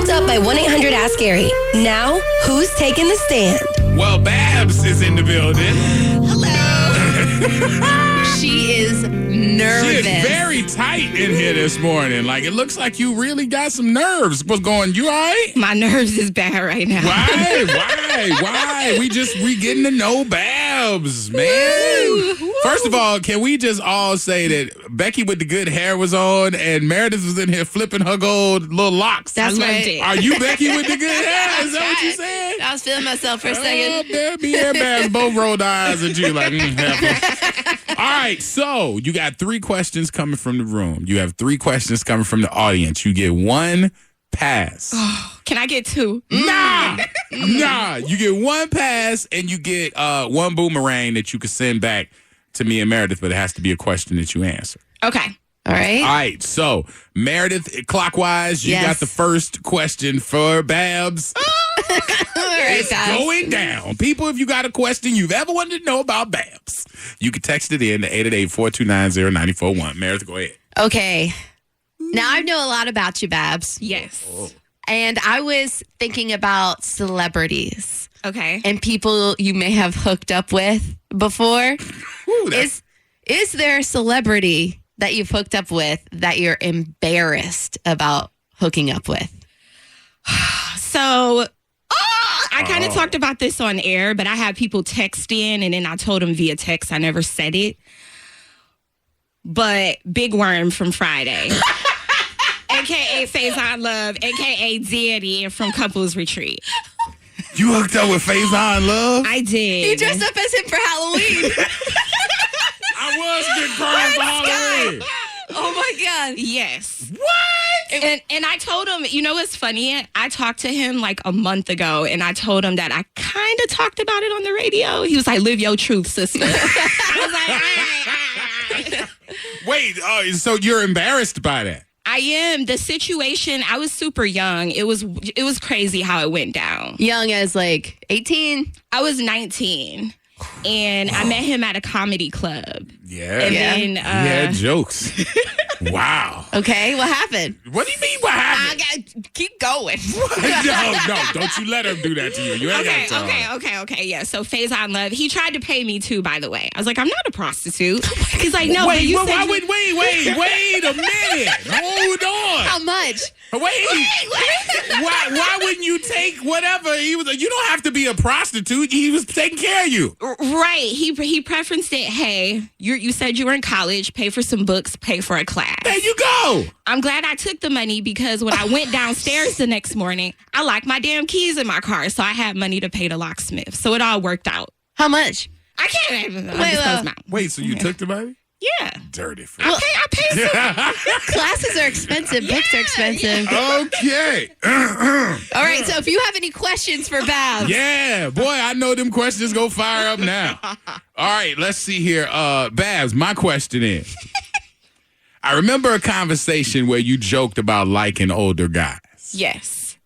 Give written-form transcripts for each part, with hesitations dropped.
Wrapped up by 1-800-ASK-GARY. Now, who's taking the stand? Well, Babs is in the building. Hello. She is nervous. She is very tight in here this morning. Like, it looks like you really got some nerves. What's going, you all right? My nerves is bad right now. Why? We getting to know Babs, man. First of all, can we just all say that Becky with the good hair was on and Meredith was in here flipping her gold little locks? That's right. Are you Becky with the good hair? Is that what you said? I was feeling myself for a second. Me and Babs both rolled our eyes at you like, All right, so you got 3 questions coming from the room. You have 3 questions coming from the audience. You get 1 pass. Oh, can I get 2? Nah. You get 1 pass and you get 1 boomerang that you can send back to me and Meredith, but it has to be a question that you answer. Okay. All right. So Meredith, clockwise, you got the first question for Babs. It's going down. People, if you got a question you've ever wanted to know about Babs, you can text it in to 888-429-0941. Meredith, go ahead. Okay. Now, I know a lot about you, Babs. Yes. Oh. And I was thinking about celebrities. Okay. And people you may have hooked up with before. Ooh, Is there a celebrity that you've hooked up with that you're embarrassed about hooking up with? So, I kind of talked about this on air, but I had people text in, and then I told them via text. I never said it. But Big Worm from Friday, a.k.a. Faison Love, a.k.a. Daddy from Couples Retreat. You hooked up with Faison Love? I did. You dressed up as him for Halloween. I was Big Worm for Halloween. Oh, my God. Yes. What? And I told him, you know what's funny? I talked to him like a month ago, and I told him that I kind of talked about it on the radio. He was like, live your truth, sister. I was like, all right. Wait, so you're embarrassed by that? I am. The situation, I was super young. It was crazy how it went down. Young as like 18? I was 19. And I met him at a comedy club. Yeah. And then he had jokes. Wow. Okay, what happened? What do you mean what happened? I got keep going. No, don't you let him do that to you. You ain't got time. Okay. Yeah. So Faison Love, he tried to pay me too, by the way. I was like, I'm not a prostitute. He's like, no. Wait you a minute. Hold on. How much? Wait. Why wouldn't you take whatever he was? You don't have to be a prostitute. He was taking care of you. Right. He preferenced it. Hey, you said you were in college. Pay for some books. Pay for a class. There you go. I'm glad I took the money because when I went downstairs the next morning, I locked my damn keys in my car, so I had money to pay the locksmith. So it all worked out. How much? I can't even Wait, so you took the money? Yeah. Dirty. I paid Classes are expensive. Books are expensive. Okay. All right, so if you have any questions for Babs. Yeah, boy, I know them questions go fire up now. All right, let's see here. Babs, my question is, I remember a conversation where you joked about liking older guys. Yes.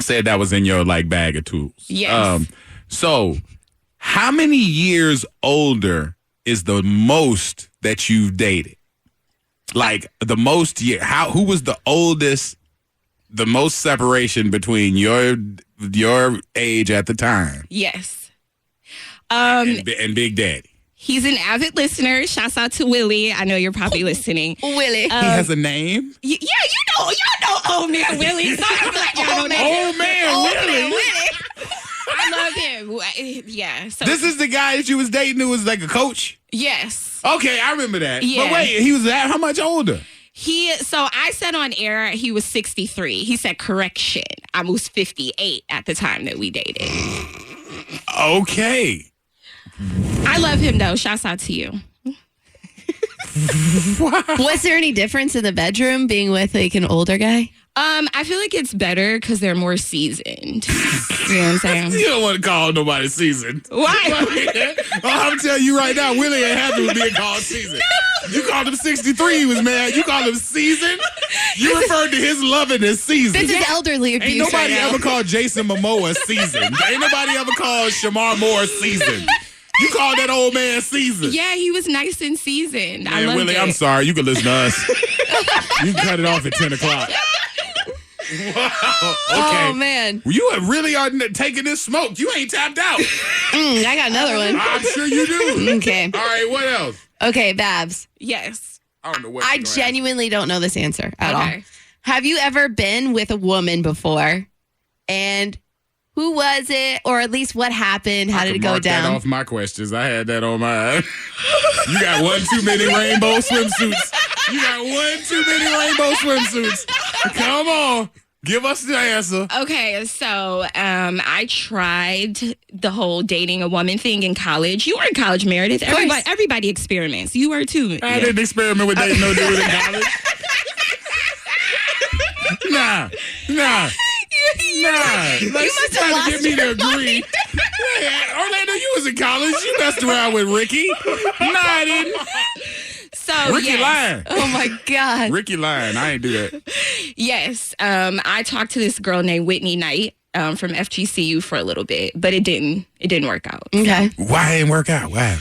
Said that was in your bag of tools. Yes. So how many years older is the most that you've dated? Like the most year. Who was the oldest, the most separation between your age at the time? Yes. And Big Daddy. He's an avid listener. Shouts out to Willie. I know you're probably listening. Willie. He has a name? Yeah, y'all know old man Willie. So I feel like y'all don't know. Old man Willie. I love him. Yeah. So This is the guy that you was dating who was like a coach? yes. Okay, I remember that. Yeah. But wait, he was how much older? So I said on air he was 63. He said, correction, I was 58 at the time that we dated. Okay. I love him though. Shouts out to you. Was there any difference in the bedroom being with an older guy? I feel like it's better because they're more seasoned. You know what I'm saying? You don't want to call nobody seasoned. Why? I'm telling you right now, Willie ain't happy with being called seasoned. No. You called him 63, he was mad. You called him seasoned? You referred to his loving as seasoned. This is elderly abuse. Ain't nobody right now. ever called Jason Momoa seasoned. Ain't nobody ever called Shamar Moore seasoned. You called that old man seasoned. Yeah, he was nice and seasoned. Man, I loved Willie, it. I'm sorry. You can listen to us. You can cut it off at 10 o'clock. Okay. Oh, man. You are really taking this smoke. You ain't tapped out. I got another one. I'm sure you do. Okay. All right, what else? Okay, Babs. Yes. I don't know what I you're gonna genuinely don't know this answer at all. Okay. Have you ever been with a woman before? And who was it? Or at least what happened? How I did can it go mark down? that off my questions. I had that on mine. You got one too many rainbow swimsuits. You got one too many rainbow swimsuits. Come on. Give us the answer. Okay, so I tried the whole dating a woman thing in college. You were in college, Meredith. Everybody experiments. You were too. I didn't experiment with dating no dude in college. Nah. Like, she's trying to get me to agree. Yeah, Orlando, you was in college. You messed around with Ricky. Nah, I didn't. So Ricky lying. Oh, my God. Ricky lying. I ain't do that. Yes. I talked to this girl named Whitney Knight from FGCU for a little bit, but it didn't work out. Okay. Why it ain't work out? Why?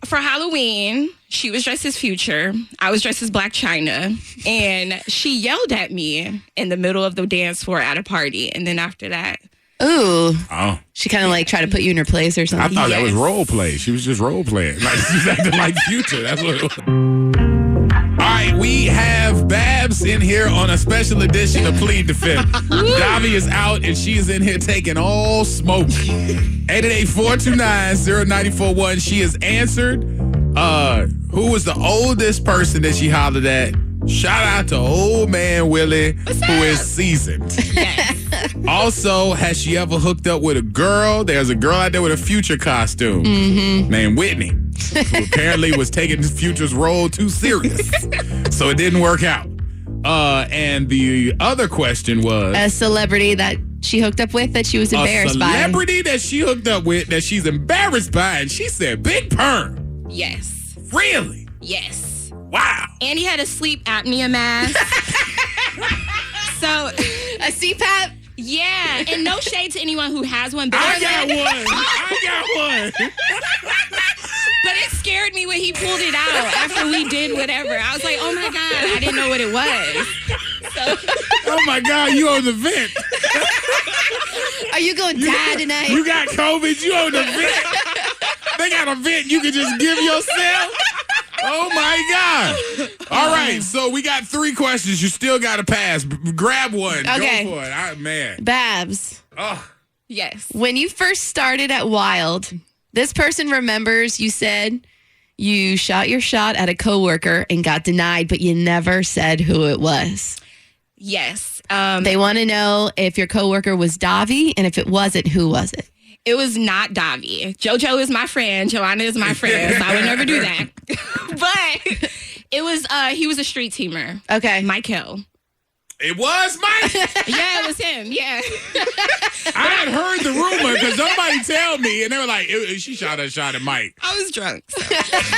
For Halloween, she was dressed as Future. I was dressed as Black China. And she yelled at me in the middle of the dance floor at a party. And then after that, Ooh. Oh. She kind of like tried to put you in her place or I something. thought that was role play. She was just role playing. Like, she's acting like Future. That's what it was. All right, we have Babs in here on a special edition of Plead the Fifth. Davi is out, and she is in here taking all smoke. 888-429-0941. She has answered. Who was the oldest person that she hollered at? Shout out to old man Willie, who is seasoned. yes. Also, has she ever hooked up with a girl? There's a girl out there with a Future costume named Whitney, who apparently was taking Future's role too serious. So it didn't work out. And the other question was... A celebrity that she hooked up with that she was embarrassed by. A celebrity that she hooked up with that she's embarrassed by, and she said Big Perm. Yes. Really? Yes. Wow. And he had a sleep apnea mask. So... A CPAP? Yeah, and no shade to anyone who has one. But I got one. But it scared me when he pulled it out after we did whatever. I was like, oh my God, I didn't know what it was. So, Oh my God, you on the vent. Are you going to die tonight? You got COVID, you on the vent. They got a vent you can just give yourself. Oh my God. All right, so we got 3 questions. You still got to pass. Grab one. Okay. Go for it. Man. Babs, Oh. yes. when you first started at Wild, this person remembers you said you shot your shot at a coworker and got denied, but you never said who it was. Yes. They want to know if your coworker was Davi, and if it wasn't, who was it? It was not Davi. JoJo is my friend. Joanna is my friend. So I would never do that. But it was, he was a street teamer. Okay. Mike Hill. It was Mike? Yeah, it was him. Yeah. I had heard the rumor because somebody tell me, and they were like, she shot her shot at Mike. I was drunk. So.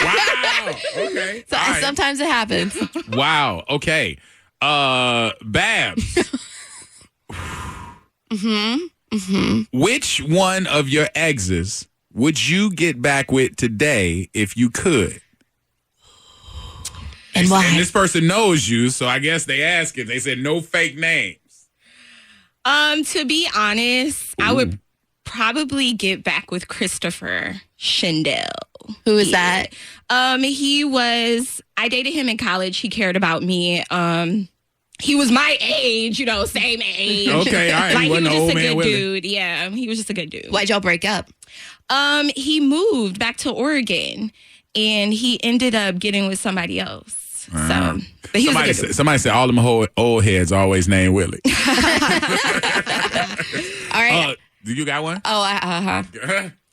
Wow. Okay. So, All right. sometimes it happens. Wow. Okay. Babs. Which one of your exes would you get back with today if you could? And why? And this person knows you, so I guess they asked it. They said no fake names. To be honest, I would probably get back with Christopher Schindel. Who is that? He was, I dated him in college. He cared about me. He was my age, same age. Okay, all right. Like, He he wasn't was an just old a man good Willie. dude. Yeah, he was just a good dude. Why'd y'all break up? He moved back to Oregon, and he ended up getting with somebody else. So, but he was a good dude. Somebody said all them old heads always named Willie. All right. Do you got one? Oh,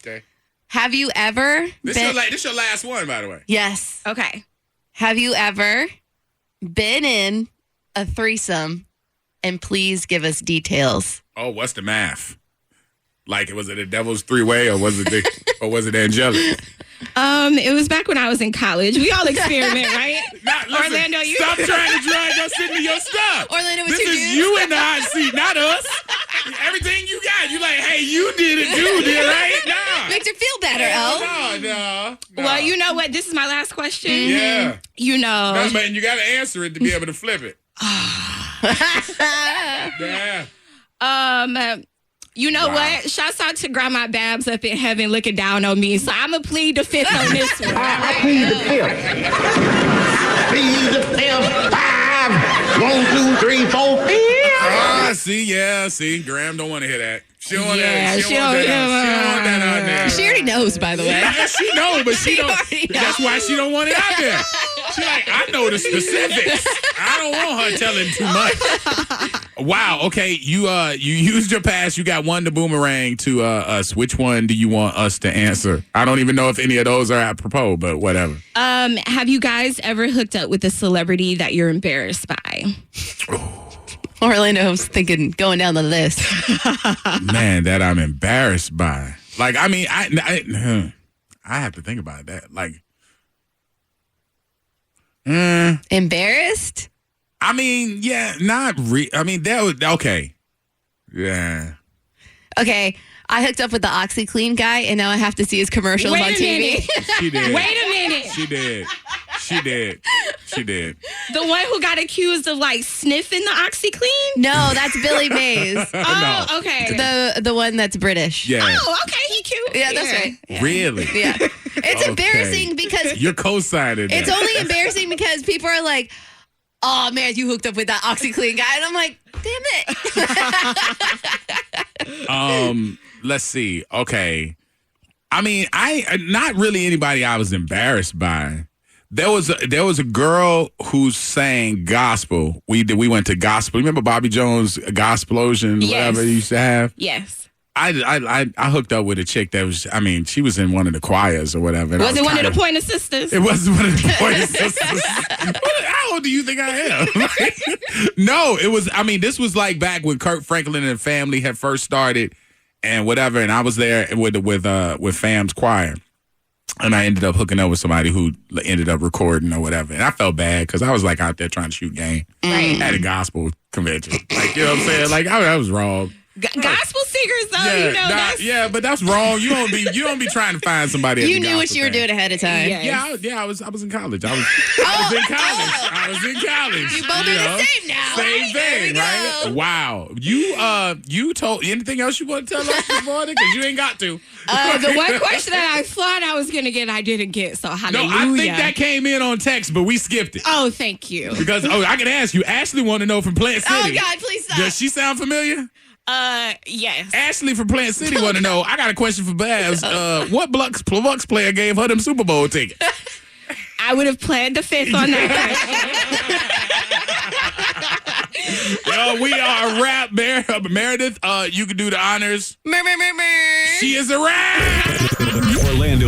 Okay. Have you ever This your last one, by the way. Yes. Okay. Have you ever been in a threesome? And please give us details. Oh, what's the math? Like, was it a devil's 3-way, or was it angelic? It was back when I was in college. We all experiment, right? Listen, Orlando, you stop trying to drag us into your stuff. Orlando, what this you is do? you in the hot seat, not us. Everything you got, you like, hey, you did it, dude, did right? Nah. Makes her feel better, No. Well, you know what? This is my last question. Yeah. You know. And you got to answer it to be able to flip it. Yeah. You know Wow. what? Shouts out to Grandma Babs up in heaven looking down on me. So I'm going to plead the fifth on this one. I plead the fifth. Plead the fifth. 5, 1, 2, 3, 4, 5. See, Graham don't want to hear that. She don't want Yeah, that. She don't want that out there. She already knows, by the way. Yeah, she know, but she don't. already That's why she don't want it out there. She like, I know the specifics. I don't want her telling too much. Wow. Okay, you used your pass. You got one to boomerang to us. Which one do you want us to answer? I don't even know if any of those are apropos, but whatever. Have you guys ever hooked up with a celebrity that you're embarrassed by? Orlando was thinking going down the list. Man, that I'm embarrassed by. Like, I mean, I have to think about that. Like, Embarrassed? I mean, yeah, I mean, that was okay. Yeah. Okay, I hooked up with the OxyClean guy, and now I have to see his commercials Wait on a TV. minute. She did. Wait a minute. She did. The one who got accused of like sniffing the OxyClean? No, that's Billy Mays. Oh, okay. The one that's British. Yeah. Oh, okay. He cute. Yeah, that's right. Yeah. Really? Yeah. It's Okay. embarrassing because You're co-signing it's that. only embarrassing because people are like, oh man, you hooked up with that OxyClean guy. And I'm like, damn it. Let's see. Okay. I mean, not really anybody I was embarrassed by. There was a girl who sang gospel. We went to gospel. Remember Bobby Jones' Gospelosion, Yes. whatever he used to have? Yes. I hooked up with a chick that was, I mean, she was in one of the choirs or whatever. and I Was it one of kinda- the Pointer Sisters? It wasn't one of the Pointer Sisters. How old do you think I am? No, it was, I mean, this was like back when Kirk Franklin and family had first started and whatever, and I was there with Fam's choir. And I ended up hooking up with somebody who ended up recording or whatever. And I felt bad because I was like out there trying to shoot game at a gospel convention. Like, you know what I'm saying? Like, I was wrong. Gospel singers, though, that's... But that's wrong. You don't be trying to find somebody. You knew what you were doing ahead of time. Yes. I was in college. I was in college. You both are the same now. Same right? There we thing, go. right? Wow. You told anything else you want to tell us this morning? Because you ain't got to. The one question that I thought I was going to get, I didn't get, so No, hallelujah. I think that came in on text, but we skipped it. Oh, thank you. Because, I can ask you. Ashley want to know from Plant Oh, City. God, please stop. Does she sound familiar? Yes. Ashley from Plant City want to know. I got a question for Babs. What Bucks player gave her them Super Bowl tickets? I would have planned the fifth on that question. We are a wrap. Meredith, you can do the honors. She is a wrap. Orlando